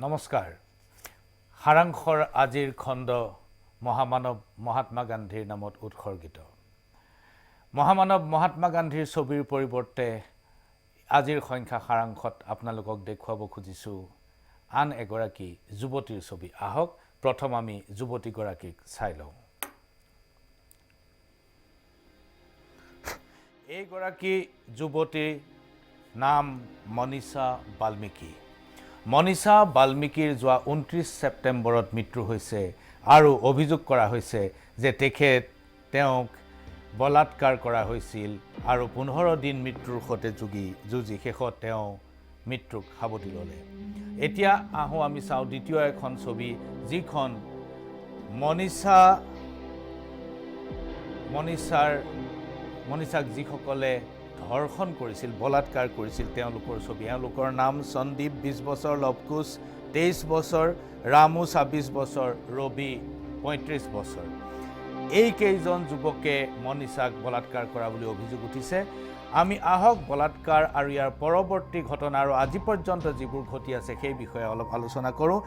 নমস্কাৰ সাৰাংশৰ আজিৰ খণ্ড মহামানৱ মহাত্মা গান্ধীৰ নামত উৎসৰ্গিত মহামানৱ মহাত্মা গান্ধীৰ ছবিৰ পৰিৱৰ্তে আজিৰ সংখ্যা সাৰাংশত আপোনালোকক দেখুৱাব খুজিছো আন এগৰাকী যুৱতীৰ ছবি আহক প্ৰথম আমি যুৱতীগৰাকীক চাই লওঁ এইগৰাকী যুৱতীৰ নাম মনীষা বাল্মীকি মনীষা বাল্মীকিৰ যোৱা 29 ছেপ্টেম্বৰত মৃত্যু হৈছে আৰু অভিযোগ কৰা হৈছে যে তেওঁক বলাৎকাৰ কৰা হৈছিল আৰু 15 দিন মৃত্যুৰ সৈতে যুঁজি শেষত তেওঁ মৃত্যুক সাৱটি ল'লে এতিয়া আহো আমি চাওঁ দ্বিতীয় এখন ছবি যিখন মনীষাক যিসকলে ধৰ্ষণ কৰিছিল বলাৎকাৰ কৰিছিল তেওঁলোকৰ ছবি তেওঁলোকৰ নাম সন্দীপ 20 বছৰ লৱকুশ 23 বছৰ ৰামু 26 বছৰ ৰবি 35 বছৰ এই কেইজন যুৱকে মনীষাক বলাৎকাৰ কৰা বুলি অভিযোগ উঠিছে আমি আহক বলাৎকাৰ আৰু ইয়াৰ পৰৱৰ্তী ঘটনা আৰু আজি পৰ্যন্ত যিবোৰ ঘটি আছে সেই বিষয়ে অলপ আলোচনা কৰোঁ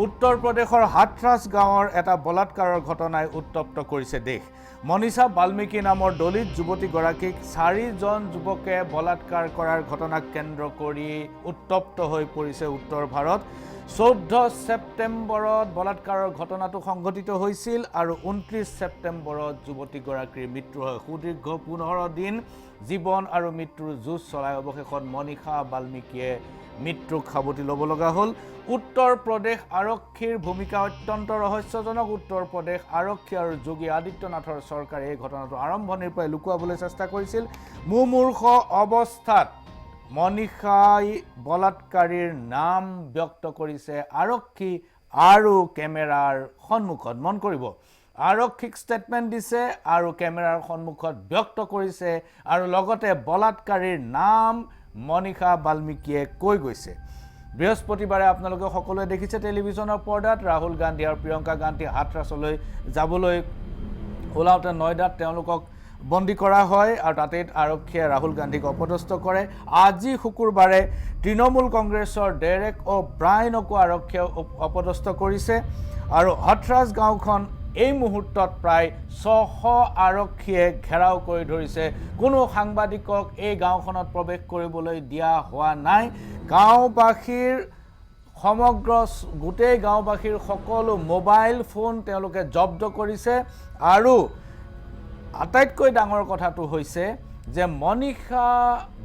উত্তৰ প্ৰদেশৰ হাথৰাছ গাঁৱৰ এটা বলাৎকাৰৰ ঘটনাই উত্তপ্ত কৰিছে দেশ মনীষা বাল্মীকি নামৰ দলিত যুৱতীগৰাকীক 4জন যুৱকে বলাৎকাৰ কৰাৰ ঘটনাক কেন্দ্ৰ কৰি উত্তপ্ত হৈ পৰিছে উত্তৰ ভাৰত 14 ছেপ্টেম্বৰত বলাৎকাৰৰ ঘটনাটো সংঘটিত হৈছিল আৰু 29 ছেপ্টেম্বৰত যুৱতীগৰাকীৰ মৃত্যু হয় সুদীৰ্ঘ 15 দিন জীৱন আৰু মৃত্যুৰ যুঁজ চলাই অৱশেষত মনীষা বাল্মীকিয়ে মৃত্যুক সাৱটি ল'ব লগা হ'ল উত্তৰ প্ৰদেশ আৰক্ষীৰ ভূমিকা অত্যন্ত ৰহস্যজনক উত্তৰ প্ৰদেশ আৰক্ষী আৰু যোগী আদিত্যনাথৰ চৰকাৰে এই ঘটনাটো আৰম্ভণিৰ পৰাই লুকুৱাবলৈ চেষ্টা কৰিছিল মুমূৰ্ষ অৱস্থাত মনীষাই বলাৎকাৰীৰ নাম ব্যক্ত কৰিছে আৰক্ষী আৰু কেমেৰাৰ সন্মুখত মন কৰিব আৰক্ষীক ষ্টেটমেণ্ট দিছে আৰু কেমেৰাৰ সন্মুখত ব্যক্ত কৰিছে আৰু লগতে বলাৎকাৰীৰ নাম মনীষা বাল্মীকিয়ে কৈ গৈছে বৃহস্পতিবাৰে আপোনালোকে সকলোৱে দেখিছে টেলিভিছনৰ পৰ্দাত ৰাহুল গান্ধী আৰু প্ৰিয়ংকা গান্ধী হাথৰাছলৈ যাবলৈ ওলাওঁতে নয়ডাত তেওঁলোকক বন্দী কৰা হয় আৰু তাতে আৰক্ষীয়ে ৰাহুল গান্ধীক অপদস্থ কৰে আজি শুকুৰবাৰে তৃণমূল কংগ্ৰেছৰ ডেৰেক অ'ব্ৰাইনকো আৰক্ষীয়ে অপদস্থ কৰিছে আৰু হাথৰাছ গাঁওখন এই মুহূৰ্তত প্ৰায় 600 আৰক্ষীয়ে ঘেৰাও কৰি ধৰিছে কোনো সাংবাদিকক এই গাঁওখনত প্ৰৱেশ কৰিবলৈ দিয়া হোৱা নাই গাঁওবাসীৰ সমগ্ৰ গোটেই গাঁওবাসীৰ সকলো মোবাইল ফোন তেওঁলোকে জব্দ কৰিছে আৰু আটাইতকৈ ডাঙৰ কথাটো হৈছে যে মনীষা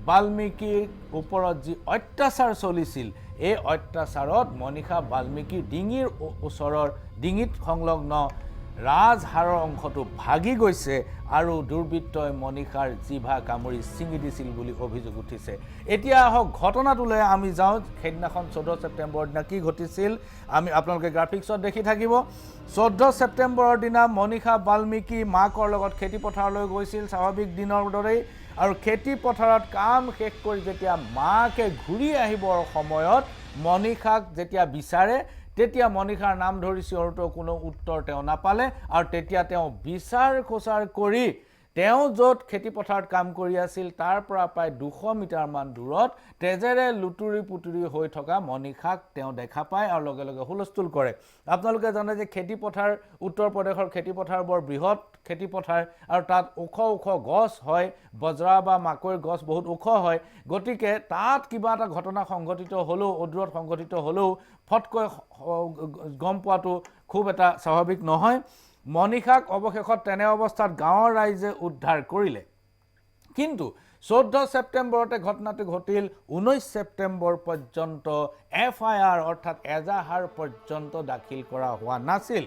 বাল্মীকিৰ ওপৰত যি অত্যাচাৰ চলিছিল এই অত্যাচাৰত মনীষা বাল্মীকিৰ ডিঙিৰ ওচৰৰ ডিঙিত সংলগ্ন ৰাজহাড়ৰ অংশটো ভাগি গৈছে আৰু দুৰ্বৃত্তই মনীষাৰ জিভা কামুৰি ছিঙি দিছিল বুলি অভিযোগ উঠিছে এতিয়া আহক ঘটনাটোলৈ আমি যাওঁ সেইদিনাখন 14 ছেপ্টেম্বৰৰ দিনা কি ঘটিছিল আমি আপোনালোকে গ্ৰাফিক্সত দেখি থাকিব 14 ছেপ্টেম্বৰৰ দিনা মনীষা বাল্মীকি মাকৰ লগত খেতি পথাৰলৈ গৈছিল স্বাভাৱিক দিনৰ দৰেই আৰু খেতি পথাৰত কাম শেষ কৰি যেতিয়া মাকে ঘূৰি আহিবৰ সময়ত মনীষাক যেতিয়া বিচাৰে তেতিয়া মনীষাৰ নাম ধৰি চিঞৰোঁতে কোনো উত্তৰ তেওঁ নাপালে আৰু তেতিয়া তেওঁ বিচাৰ খোচাৰ কৰি তেওঁ য'ত খেতি পথাৰত কাম কৰি আছিল তাৰ পৰা প্ৰায় 200 মিটাৰমান দূৰত তেজেৰে লুতুৰি পুতুৰি হৈ থকা মনীষাক তেওঁ দেখা পায় আৰু লগে লগে হুলস্থুল কৰে আপোনালোকে জানে যে খেতি পথাৰ উত্তৰ প্ৰদেশৰ খেতি পথাৰ বৰ বৃহৎ খেতি পথাৰ আৰু তাত ওখ গছ হয় বজ্ৰা বা মাকৈৰ গছ বহুত ওখ হয় গতিকে তাত কিবা এটা ঘটনা সংঘটিত হ'লেও অদূৰত সংঘটিত হ'লেও ফটকৈ গম পোৱাটো খুব এটা স্বাভাৱিক নহয় মনীষাক অৱশেষত তেনে অৱস্থাত গাঁৱৰ ৰাইজে উদ্ধাৰ কৰিলে কিন্তু 14 ছেপ্টেম্বৰতে ঘটনাটো ঘটিল 19 ছেপ্টেম্বৰ পৰ্যন্ত FIR অৰ্থাৎ এজাহাৰ পৰ্যন্ত দাখিল কৰা হোৱা নাছিল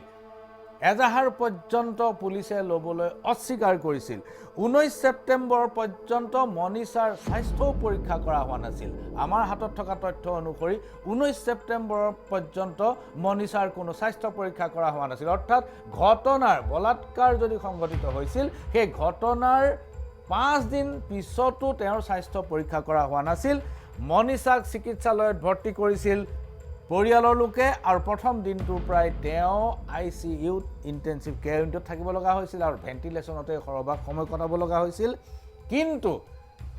এজাহাৰ পৰ্যন্ত পুলিচে ল'বলৈ অস্বীকাৰ কৰিছিল 19 ছেপ্টেম্বৰ পৰ্যন্ত মনীষাৰ স্বাস্থ্য পৰীক্ষা কৰা হোৱা নাছিল আমাৰ হাতত থকা তথ্য অনুসৰি 19 ছেপ্টেম্বৰ পৰ্যন্ত মনীষাৰ কোনো স্বাস্থ্য পৰীক্ষা কৰা হোৱা নাছিল অৰ্থাৎ ঘটনাৰ বলাৎকাৰ যদি সংঘটিত হৈছিল সেই ঘটনাৰ 5 দিন পিছতো তেওঁৰ স্বাস্থ্য পৰীক্ষা কৰা হোৱা নাছিল মনীষাক চিকিৎসালয়ত ভৰ্তি কৰিছিল পৰিয়ালৰ লোকে আৰু প্ৰথম দিনটোৰ প্ৰায় তেওঁ ICU ইন্টেনসিভ কেয়াৰ ইউনিটত থাকিব লগা হৈছিল আৰু ভেন্টিলেশনতে সৰবাক সময় কটাব লগা হৈছিল কিন্তু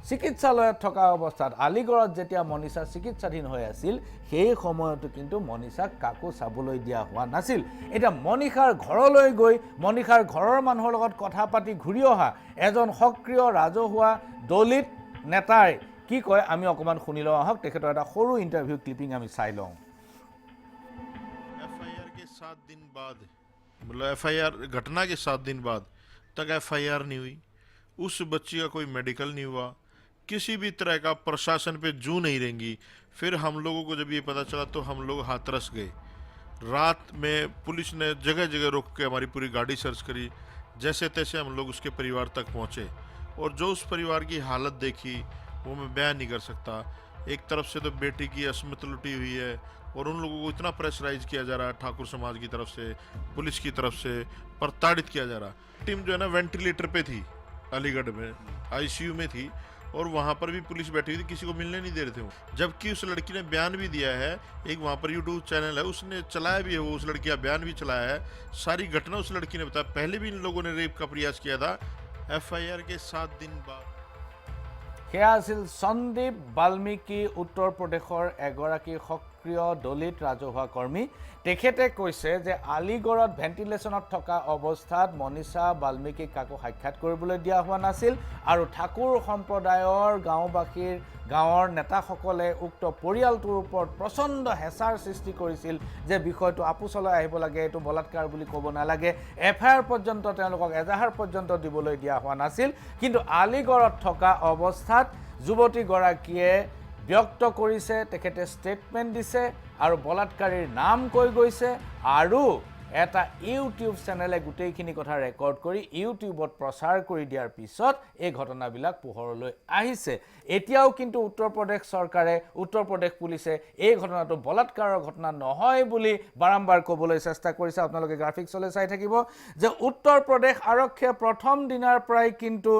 চিকিৎসালয়ত থকা অৱস্থাত আলিগড়ত যেতিয়া মনীষা চিকিৎসাধীন হৈ আছিল সেই সময়তো কিন্তু মনীষাক কাকো চাবলৈ দিয়া হোৱা নাছিল। এতিয়া মনীষাৰ ঘৰলৈ গৈ মনীষাৰ ঘৰৰ মানুহৰ লগত কথা পাতি ঘূৰি অহা এজন সক্ৰিয় ৰাজহুৱা দলিত নেতাই কি কয় আমি অকমান শুনি লওঁ আহক। তেখেতৰ এটা সৰু ইণ্টাৰভিউ ক্লিপিং আমি চাই লওঁ। एफआईआर के 7 दिन बाद मतलब एफआईआर घटना के 7 दिन बाद तक एफआईआर नहीं हुई, उस बच्ची का कोई मेडिकल नहीं हुआ, किसी भी तरह का प्रशासन पे जू नहीं रहेंगी। फिर हम लोगों को जब ये पता चला तो हम लोग हाथरस गए। रात में पुलिस ने जगह जगह रोक के हमारी पूरी गाड़ी सर्च करी, जैसे तैसे हम लोग उसके परिवार तक पहुँचे और जो उस परिवार की हालत देखी वो मैं बयान नहीं कर सकता। एक तरफ से तो बेटी की अस्मत लुटी हुई है और उन लोगों को इतना प्रेशराइज किया जा रहा है ठाकुर समाज की तरफ से, पुलिस की तरफ से प्रताड़ित किया जा रहा। टीम जो है ना वेंटिलेटर पे थी, अलीगढ़ में आईसीयू में थी और वहाँ पर भी पुलिस बैठी हुई थी, किसी को मिलने नहीं दे रहे थे वो। जबकि उस लड़की ने बयान भी दिया है, एक वहाँ पर यूट्यूब चैनल है उसने चलाया भी है, वो उस लड़की का बयान भी चलाया है। सारी घटना उस लड़की ने बताया। पहले भी इन लोगों ने रेप का प्रयास किया था। एफआईआर के 7 दिन बाद সেয়া আছিল সন্দীপ বাল্মীকি উত্তৰ প্ৰদেশৰ এগৰাকী সক্ৰিয় দলিত ৰাজহুৱা কৰ্মী। তেখেতে কৈছে যে আলিগড়ত ভেণ্টিলেশ্যনত থকা অৱস্থাত মনীষা বাল্মীকিক কাকো সাক্ষাৎ কৰিবলৈ দিয়া হোৱা নাছিল আৰু ঠাকুৰ সম্প্ৰদায়ৰ গাঁওবাসীৰ গাঁৱৰ নেতাসকলে উক্ত পৰিয়ালটোৰ ওপৰত প্ৰচণ্ড হেঁচাৰ সৃষ্টি কৰিছিল যে বিষয়টো আপোচলৈ আহিব লাগে, এইটো বলাৎকাৰ বুলি ক'ব নালাগে। এফআইআৰ পৰ্যন্ত তেওঁলোকক এজাহাৰ পৰ্যন্ত দিবলৈ দিয়া হোৱা নাছিল। কিন্তু আলিগড়ত থকা অৱস্থাত যুৱতীগৰাকীয়ে ব্যক্ত কৰিছে, তেখেতে ষ্টেটমেণ্ট দিছে আৰু বলাৎকাৰীৰ নাম কৈ গৈছে আৰু এটা ইউটিউব চেনেলে গোটেইখিনি কথা ৰেকৰ্ড কৰি ইউটিউবত প্ৰচাৰ কৰি দিয়াৰ পিছত এই ঘটনাবিলাক পোহৰলৈ আহিছে। এতিয়াও কিন্তু উত্তৰ প্ৰদেশ চৰকাৰে, উত্তৰ প্ৰদেশ পুলিচে এই ঘটনাটো বলাৎকাৰৰ ঘটনা নহয় বুলি বাৰম্বাৰ ক'বলৈ চেষ্টা কৰিছে। আপোনালোকে গ্ৰাফিক্সলৈ চাই থাকিব যে উত্তৰ প্ৰদেশ আৰক্ষীয়ে প্ৰথম দিনাৰ পৰাই কিন্তু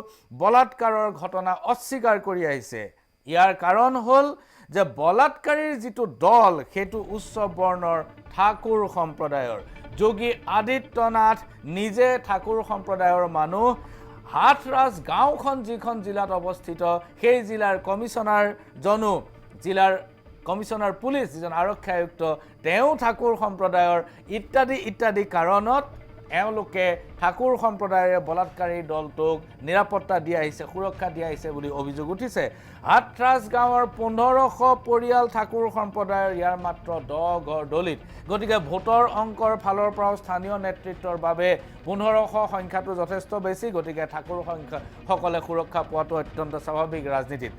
বলাৎকাৰৰ ঘটনা অস্বীকাৰ কৰি আহিছে। ইয়াৰ কাৰণ হ'ল যে বলাৎকাৰীৰ যিটো দল সেইটো উচ্চ বৰ্ণৰ ঠাকুৰ সম্প্ৰদায়ৰ। যোগী আদিত্যনাথ নিজে ঠাকুৰ সম্প্ৰদায়ৰ মানুহ। হাথৰাজ গাঁওখন যিখন জিলাত অৱস্থিত সেই জিলাৰ কমিশ্যনাৰজনো, জিলাৰ কমিশ্যনাৰ পুলিচ যিজন আৰক্ষী আয়ুক্ত তেওঁ ঠাকুৰ সম্প্ৰদায়ৰ। ইত্যাদি ইত্যাদি কাৰণত এওঁলোকে ঠাকুৰ সম্প্ৰদায়ৰ বলাৎকাৰী দলটোক নিৰাপত্তা দি আহিছে, সুৰক্ষা দি আহিছে বুলি অভিযোগ উঠিছে। হাথৰাজ গাঁৱৰ 1500 পৰিয়াল ঠাকুৰ সম্প্ৰদায়ৰ, ইয়াৰ মাত্ৰ 10 ঘৰ দলিত। গতিকে ভোটৰ অংকৰ ফালৰ পৰাও স্থানীয় নেতৃত্বৰ বাবে 1500 সংখ্যাটো যথেষ্ট বেছি। গতিকে ঠাকুৰ সকলে সুৰক্ষা পোৱাটো অত্যন্ত স্বাভাৱিক ৰাজনীতিত।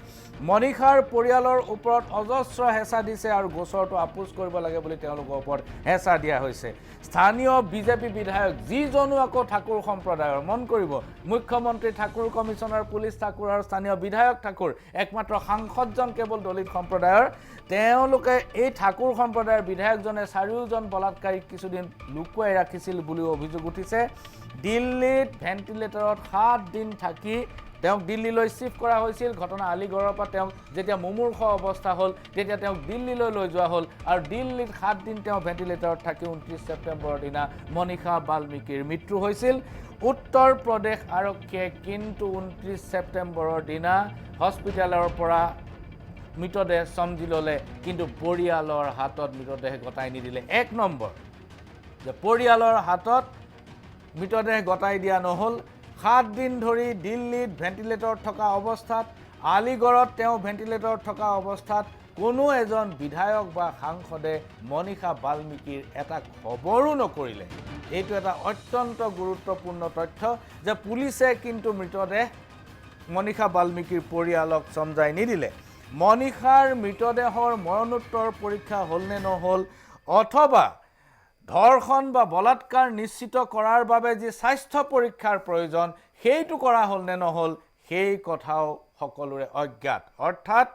মনীষাৰ পৰিয়ালৰ ওপৰত অজস্ৰ হেঁচা দিছে আৰু গোচৰটো আপোচ কৰিব লাগে বুলি তেওঁলোকৰ ওপৰত হেঁচা দিয়া হৈছে। স্থানীয় বিজেপি বিধায়ক যিজনো আকৌ ঠাকুৰ সম্প্ৰদায়ৰ, মন কৰিব মুখ্যমন্ত্ৰী ঠাকুৰ, কমিশ্যনাৰ পুলিচ ঠাকুৰ আৰু স্থানীয় বিধায়ক ঠাকুৰ, একমাত্ৰ সাংসদজন কেৱল দলিত সম্প্ৰদায়ৰ। তেওঁলোকে এই ঠাকুৰ সম্প্ৰদায়ৰ বিধায়কজনে 4জন বলাৎকাৰীক কিছুদিন লুকুৱাই ৰাখিছিল বুলিও অভিযোগ উঠিছে। দিল্লীত ভেণ্টিলেটৰত 7 দিন থাকি তেওঁক দিল্লীলৈ শ্বিফ্ট কৰা হৈছিল। ঘটনা আলিগড়ৰ পৰা তেওঁক যেতিয়া মুমূৰ্ষ অৱস্থা হ'ল তেতিয়া তেওঁক দিল্লীলৈ লৈ যোৱা হ'ল আৰু দিল্লীত 7 দিন তেওঁ ভেণ্টিলেটৰত থাকি 29 ছেপ্টেম্বৰৰ দিনা মনীষা বাল্মীকিৰ মৃত্যু হৈছিল। উত্তৰ প্ৰদেশ আৰক্ষীয়ে কিন্তু 29 ছেপ্টেম্বৰৰ দিনা হস্পিটেলৰ পৰা মৃতদেহ চমজি ল'লে, কিন্তু পৰিয়ালৰ হাতত মৃতদেহ গতাই নিদিলে। 1 নম্বৰ যে পৰিয়ালৰ হাতত মৃতদেহ গতাই দিয়া নহ'ল। 7 দিন ধৰি দিল্লীত ভেণ্টিলেটৰত থকা অৱস্থাত, আলিগড়ত তেওঁ ভেণ্টিলেটৰত থকা অৱস্থাত কোনো এজন বিধায়ক বা সাংসদে মনীষা বাল্মীকিৰ এটা খবৰো নকৰিলে। এইটো এটা অত্যন্ত গুৰুত্বপূৰ্ণ তথ্য যে পুলিচে কিন্তু মৃতদেহ মনীষা বাল্মীকিৰ পৰিয়ালক চমজাই নিদিলে। মনীষাৰ মৃতদেহৰ মৰণোত্তৰ পৰীক্ষা হ'ল নে নহ'ল, অথবা ধৰ্ষণ বা বলাৎকাৰ নিশ্চিত কৰাৰ বাবে যি স্বাস্থ্য পৰীক্ষাৰ প্ৰয়োজন সেইটো কৰা হ'ল নে নহ'ল, সেই কথাও সকলোৰে অজ্ঞাত। অৰ্থাৎ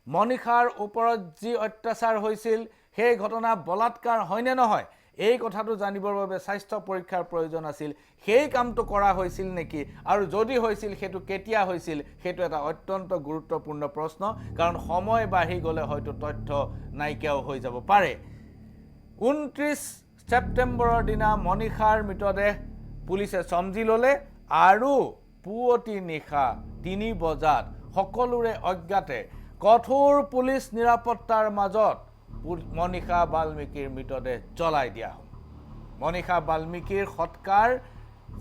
মনীষাৰ ওপৰত যি অত্যাচাৰ হৈছিল সেই ঘটনা বলাৎকাৰ হয়নে নহয় এই কথাটো জানিবৰ বাবে স্বাস্থ্য পৰীক্ষাৰ প্ৰয়োজন আছিল। সেই কামটো কৰা হৈছিল নেকি আৰু যদি হৈছিল সেইটো কেতিয়া হৈছিল, সেইটো এটা অত্যন্ত গুৰুত্বপূৰ্ণ প্ৰশ্ন। কাৰণ সময় বাঢ়ি গ'লে হয়তো তথ্য নাইকিয়াও হৈ যাব পাৰে। 29 ছেপ্টেম্বৰৰ দিনা মনীষাৰ মৃতদেহ পুলিচে চমজি ল'লে আৰু পুৱতি নিশা 3 বজাত সকলোৰে অজ্ঞাতে কঠোৰ পুলিচ নিৰাপত্তাৰ মাজত মনীষা বাল্মীকিৰ মৃতদেহ জ্বলাই দিয়া হ'ল মনীষা বাল্মীকিৰ সৎকাৰ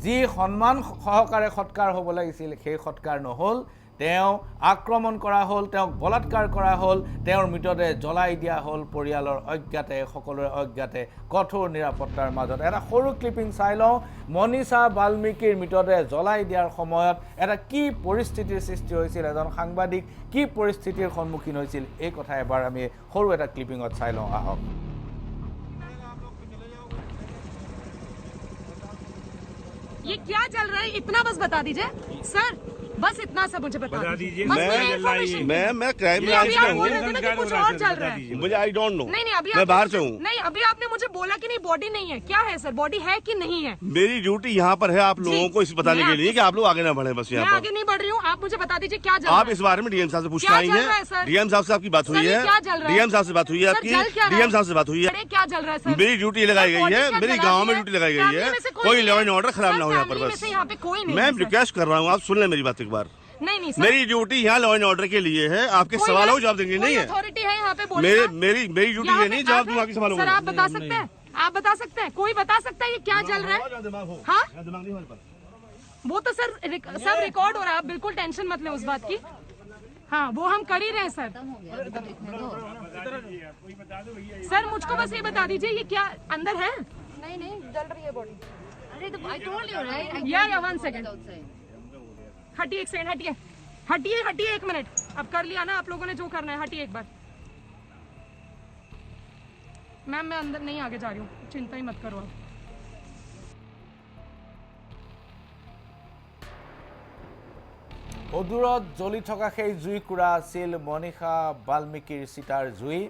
যি সন্মান সহকাৰে সৎকাৰ হ'ব লাগিছিল সেই সৎকাৰ নহ'ল তেওঁ আক্ৰমণ কৰা হ'ল তেওঁক বলাৎকাৰ কৰা হ'ল তেওঁৰ মৃতদেহ জ্বলাই দিয়া হ'ল পৰিয়ালৰ অজ্ঞাতে সকলোৰে অজ্ঞাতে কঠোৰ নিৰাপত্তাৰ মাজত এটা সৰু ক্লিপিং চাই লওঁ মনীষা বাল্মীকিৰ মৃতদেহ জ্বলাই দিয়াৰ সময়ত এটা কি পৰিস্থিতিৰ সৃষ্টি হৈছিল এজন সাংবাদিক কি পৰিস্থিতিৰ সন্মুখীন হৈছিল এই কথা এবাৰ আমি সৰু এটা ক্লিপিঙত চাই লওঁ আহক ये क्या चल रहा है इतना बस बता दीजिए सर बस इतना सा मुझे बता दीजिए मैं क्राइम ब्रांच में हूँ कुछ और चल रहा है मुझे आई डोंट नो नहीं अभी मैं बाहर से हूँ नहीं अभी आपने मुझे बोला कि नहीं बॉडी नहीं है क्या है सर बॉडी है कि नहीं है मेरी ड्यूटी यहाँ पर है आप लोगों को इस बताने के लिए कि आप लोग आगे ना बढ़े बस मैं यहाँ आगे पर नहीं बढ़ रही हूँ आप मुझे बता दीजिए क्या चल आप रहा इस बारे में डीएम साहब से पूछना क्या आई चल रहा है, है सर? डीएम साहब से आपकी बात हुई सर, ये है क्या चल रहा है? डीएम साहब से बात हुई है सर, आपकी जल क्या रहा है? डीएम साहब से बात हुई है अरे क्या चल रहा है सर मेरी ड्यूटी लगाई सर, गई है बॉडी मेरी क्या गाँव जला में दी है? ड्यूटी लगाई गई फैमिली है में से कोई नहीं लॉ है। एंड ऑर्डर खराब सर, ना हो यहाँ पर फैमिली में बस से यहाँ पे कोई नहीं मैं है, सर। रिक्वेस्ट कर रहा हूँ आप सुन लें मेरी बात एक बार नहीं सर मेरी ड्यूटी यहाँ लॉ एंड ऑर्डर के लिए है आपके सवालों को जवाब देंगे नहीं है अथॉरिटी है यहाँ पे बोलने का? मेरी ड्यूटी यहाँ ये पे नहीं जवाब आप दूंगा हैं? आपके सवालों सर को आप बता सकते हैं आप बता सकते हैं कोई बता सकता है ये क्या चल रहा है हाँ वो तो सर सब रिकॉर्ड हो रहा है आप बिल्कुल टेंशन मत लें उस बात की हाँ वो हम कर ही रहे हैं सर सर मुझको बस ये बता दीजिए ये क्या अंदर है नहीं जल रही है बॉडी अरे तो I told you right? या 1 सेकंड हटिए एक सेकंड हटिए 1 मिनट अब कर लिया ना आप लोगों ने जो करना है हटिए एक बार मैम मैं अंदर नहीं आगे जा रही हूँ चिंता ही मत करो आप অদূৰত জ্বলি থকা সেই জুইকুৰা আছিল মনীষা বাল্মীকিৰ চিতাৰ জুই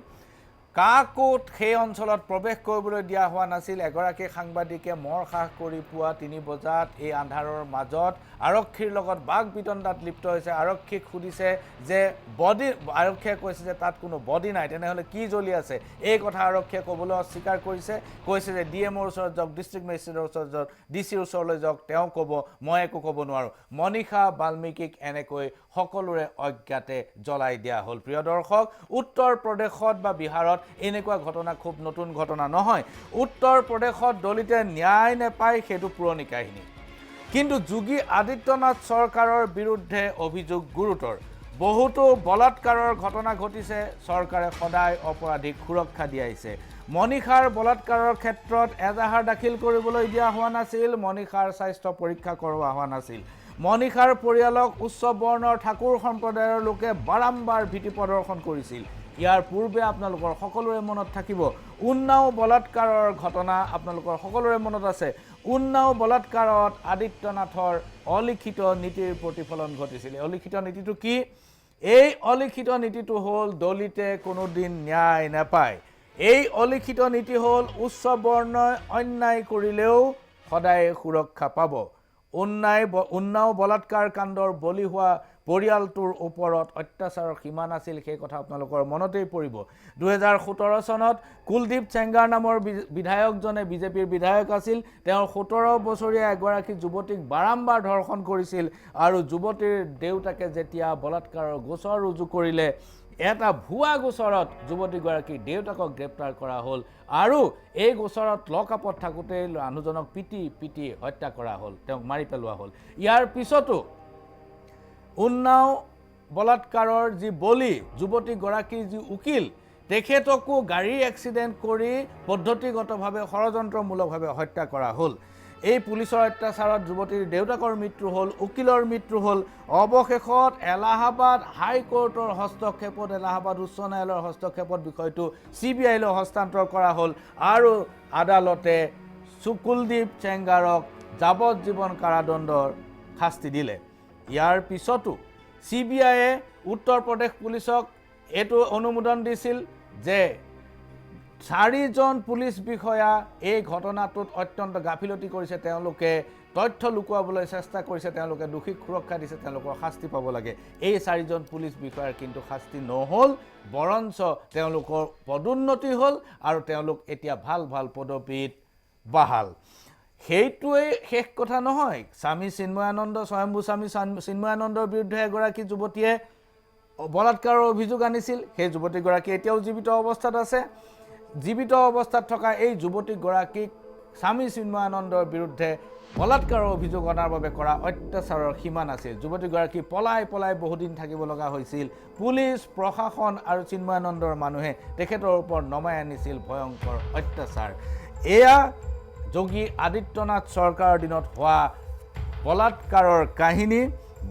কাকোত সেই অঞ্চলত প্ৰৱেশ কৰিবলৈ দিয়া হোৱা নাছিল এগৰাকী সাংবাদিকে মৰখাহ কৰি পুৱা 3 বজাত এই আন্ধাৰৰ মাজত আৰক্ষীৰ লগত বাক বিতণ্ডাত লিপ্ত হৈছে আৰক্ষীক সুধিছে যে বডি আৰক্ষীয়ে কৈছে যে তাত কোনো বডি নাই তেনেহলে কি জ্বলি আছে এই কথা আৰক্ষীয়ে ক'বলৈ অস্বীকাৰ কৈছে যে ডিএমৰ ওচৰত যাওক ডিস্ট্ৰিক্ট মেজিষ্ট্ৰেটৰ ওচৰত যাওক ডিচিৰ ওচৰলৈ যাওক তেওঁ ক'ব মই একো ক'ব নোৱাৰো মনীষা বাল্মীকিক এনেকৈ সকলোৰে অজ্ঞাতে জ্বলাই দিয়া হ'ল প্ৰিয় দৰ্শক উত্তৰ প্ৰদেশত বা বিহাৰত এনেকুৱা ঘটনা খুব নতুন ঘটনা নহয় উত্তৰ প্ৰদেশত দলিতে ন্যায় নেপায় সেইটো পুৰণি কাহিনী কিন্তু যোগী আদিত্যনাথ চৰকাৰৰ বিৰুদ্ধে অভিযোগ গুৰুতৰ বহুতো বলাৎকাৰৰ ঘটনা ঘটিছে চৰকাৰে সদায় অপৰাধীক সুৰক্ষা দি আহিছে মনীষাৰ বলাৎকাৰৰ ক্ষেত্ৰত এজাহাৰ দাখিল কৰিবলৈ দিয়া হোৱা নাছিল মনীষাৰ স্বাস্থ্য পৰীক্ষা কৰোৱা হোৱা নাছিল মনীষাৰ পৰিয়ালক উচ্চ বৰ্ণৰ ঠাকুৰ সম্প্ৰদায়ৰ লোকে বাৰম্বাৰ ভীতি প্ৰদৰ্শন কৰিছিল ইয়াৰ পূৰ্বে আপোনালোকৰ সকলোৰে মনত থাকিব উন্নাও বলাৎকাৰৰ ঘটনা আপোনালোকৰ সকলোৰে মনত আছে উন্নাও বলাৎকাৰত আদিত্যনাথৰ অলিখিত নীতিৰ প্ৰতিফলন ঘটিছিল অলিখিত নীতিটো কি এই অলিখিত নীতিটো হ'ল দলিতে কোনোদিন ন্যায় নাপায় এই অলিখিত নীতি হ'ল উচ্চ বৰ্ণই অন্যায় কৰিলেও সদায় সুৰক্ষা পাব উন্নাও বলাৎকাৰ কাণ্ডৰ বলি হোৱা পৰিয়ালটোৰ ওপৰত অত্যাচাৰৰ সীমা নাছিল সেই কথা আপোনালোকৰ মনতেই পৰিব 2017 চনত কুলদীপ চেংগাৰ নামৰ বিধায়কজনে বিজেপিৰ বিধায়ক আছিল তেওঁৰ 17 বছৰীয়া এগৰাকী যুৱতীক বাৰম্বাৰ ধৰ্ষণ কৰিছিল আৰু যুৱতীৰ দেউতাকে যেতিয়া বলাৎকাৰৰ গোচৰ ৰুজু কৰিলে এটা ভুৱা গোচৰত যুৱতীগৰাকী দেউতাকক গ্ৰেপ্তাৰ কৰা হ'ল আৰু এই গোচৰত লকআপত থাকোঁতে মানুহজনক পিটি হত্যা কৰা হ'ল তেওঁক মাৰি পেলোৱা হ'ল ইয়াৰ পিছতো উন্নাও বলাৎকাৰৰ যি বলি যুৱতীগৰাকীৰ যি উকিল তেখেতকো গাড়ী এক্সিডেণ্ট কৰি পদ্ধতিগতভাৱে ষড়যন্ত্ৰমূলকভাৱে হত্যা কৰা হ'ল এই পুলিচৰ অত্যাচাৰত যুৱতীৰ দেউতাকৰ মৃত্যু হ'ল উকিলৰ মৃত্যু হ'ল অৱশেষত এলাহাবাদ হাইকোৰ্টৰ হস্তক্ষেপত এলাহাবাদ উচ্চ ন্যায়ালয়ৰ হস্তক্ষেপত বিষয়টো CBIলৈ হস্তান্তৰ কৰা হ'ল আৰু আদালতে কুলদীপ চেংগাৰক যাৱজ্জীৱন কাৰাদণ্ডৰ শাস্তি দিলে ইয়াৰ পিছতো CBIয়ে উত্তৰ প্ৰদেশ পুলিচক এইটো অনুমোদন দিছিল যে 4জন পুলিচ বিষয়া এই ঘটনাটোত অত্যন্ত গাফিলতি কৰিছে তেওঁলোকে তথ্য লুকুৱাবলৈ চেষ্টা কৰিছে তেওঁলোকে দোষীক সুৰক্ষা দিছে তেওঁলোকৰ শাস্তি পাব লাগে এই 4জন পুলিচ বিষয়াৰ কিন্তু শাস্তি নহল বৰঞ্চ তেওঁলোকৰ পদোন্নতি হ'ল আৰু তেওঁলোক এতিয়া ভাল পদবীত বাহাল সেইটোৱে শেষ কথা নহয় স্বামী চিন্ময়ানন্দ স্বয়ম্ভু স্বামী চিন্ময়ানন্দৰ বিৰুদ্ধে এগৰাকী যুৱতীয়ে বলাৎকাৰৰ অভিযোগ আনিছিল সেই যুৱতীগৰাকী এতিয়াও জীৱিত অৱস্থাত আছে জীৱিত অৱস্থাত থকা এই যুৱতীগৰাকীক স্বামী চিন্ময়ানন্দৰ বিৰুদ্ধে বলাৎকাৰৰ অভিযোগ অনাৰ বাবে কৰা অত্যাচাৰৰ সীমা নাছিল যুৱতীগৰাকী পলাই বহুদিন থাকিব লগা হৈছিল পুলিচ প্ৰশাসন আৰু চিন্ময়ানন্দৰ মানুহে তেখেতৰ ওপৰত নমাই আনিছিল ভয়ংকৰ অত্যাচাৰ এয়া যোগী আদিত্যনাথ চৰকাৰৰ দিনত হোৱা বলাৎকাৰৰ কাহিনী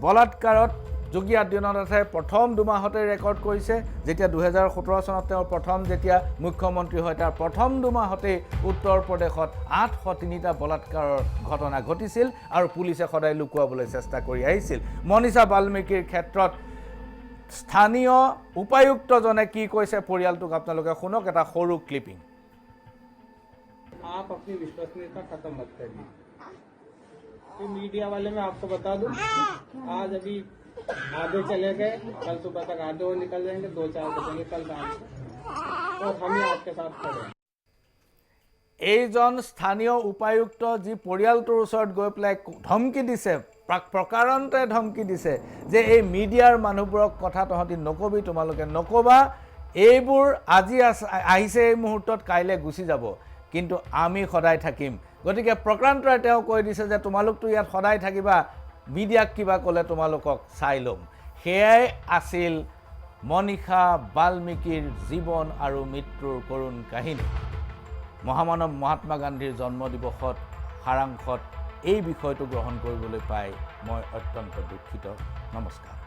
বলাৎকাৰত যোগী আদিত্যনাথে প্ৰথম দুমাহতে ৰেকৰ্ড কৰিছে যেতিয়া 2017 চনত তেওঁৰ প্ৰথম যেতিয়া মুখ্যমন্ত্ৰী হয় তাৰ প্ৰথম দুমাহতেই উত্তৰ প্ৰদেশত 803টা বলাৎকাৰৰ ঘটনা ঘটিছিল আৰু পুলিচে সদায় লুকুৱাবলৈ চেষ্টা কৰি আহিছিল মনীষা বাল্মীকিৰ ক্ষেত্ৰত স্থানীয় উপায়ুক্তজনে কি কৈছে পৰিয়ালটোক আপোনালোকে শুনক এটা সৰু ক্লিপিং आप अपनी विश्वसनीयता खत्म मत करिए तो मीडिया वाले मैं आपको बता दूं आज अभी आधे चले गए कल सुबह तक आधे और निकल जाएंगे 2-4 बजेंगे कल रात और हम ही आपके साथ खड़े हैं এইজন স্থানীয় উপায়ুক্ত যি পৰিয়ালটোৰ ওচৰত গৈ পেলাই ধমকি দিছে প্ৰকাৰান্তে ধমকি দিছে যে এই মিডিয়াৰ মানুহবোৰক কথা তহঁতি নকবি তোমালোকে নকবা এইবোৰ আজি আহিছে এই মুহূৰ্তত কাইলৈ গুচি যাব কিন্তু আমি সদায় থাকিম গতিকে প্ৰকাৰান্তৰে তেওঁ কৈ দিছে যে তোমালোকতো ইয়াত সদায় থাকিবা মিডিয়াক কিবা ক'লে তোমালোকক চাই ল'ম সেয়াই আছিল মনীষা বাল্মীকিৰ জীৱন আৰু মৃত্যুৰ কৰুণ কাহিনী মহামানৱ মহাত্মা গান্ধীৰ জন্মদিৱসত সাৰাংশত এই বিষয়টো গ্ৰহণ কৰিবলৈ পাই মই অত্যন্ত দুঃখিত নমস্কাৰ